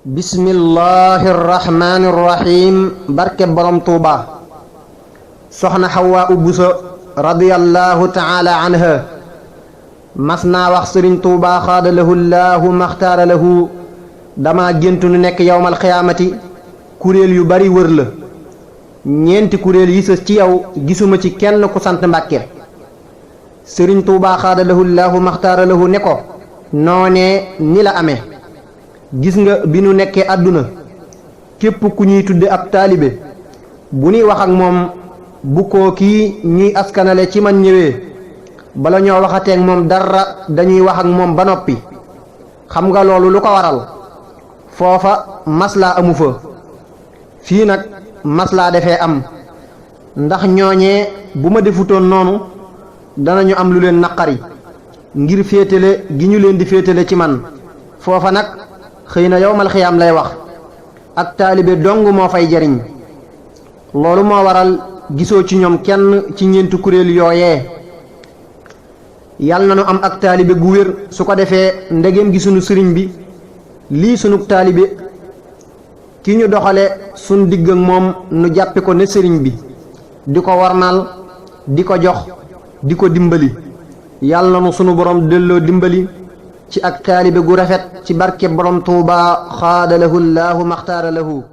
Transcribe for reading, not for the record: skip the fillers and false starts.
bismillahir rahmanir rahim barke borom Tuuba soxna Xawaa Buso radiyallahu ta'ala anha mas naa wax sëriñ Tuuba xaada lahu llaahu maxtaara lahu dama géntu nu nekk yawmal xiyaamati kuréel yu bari wër la ñeenti kuréel yi sës ci yow gisuma ci kenn ku sant Mbàkke sëriñ Tuuba xaada lahu llaahu maxtaara lahu ne ko noonee ni la amee gis nga bi nu nekkee àdduna képp ku ñuy tudde ab taalibe bu ñuy wax ak moom bu koo kii ñuy askanale ci man ñëwee bala ñoo waxateeg moom dara dañuy wax ak moom ba noppi xam nga loolu lu ko waral foofa maslaa amu fa fii nag maslaa defee am ndax ñooñee bu ma defutoon noonu danañu am lu leen naqari ngir féetale gi ñu leen di féetale ci man foofa nag xëy na yawmal xiyaam lay wax ak taalibe dong moo fay jariñ loolu moo waral gisoo ci ñoom kenn ci ñeenti kuréel yooyee yàlla na nu am ak taalibe gu wér su ko defee ndegem gi sunu sëriñ bi lii sunu taalibe ki ñu doxale sunu digg ak moom nu jàppe ko ne sëriñ bi di ko warmaal di ko jox di ko dimbali yàlla na nu sunu borom delloo dimbali ci ak taalibe gu rafet ci barke borom Tuuba xaada lahu llaahu maxtaara lahu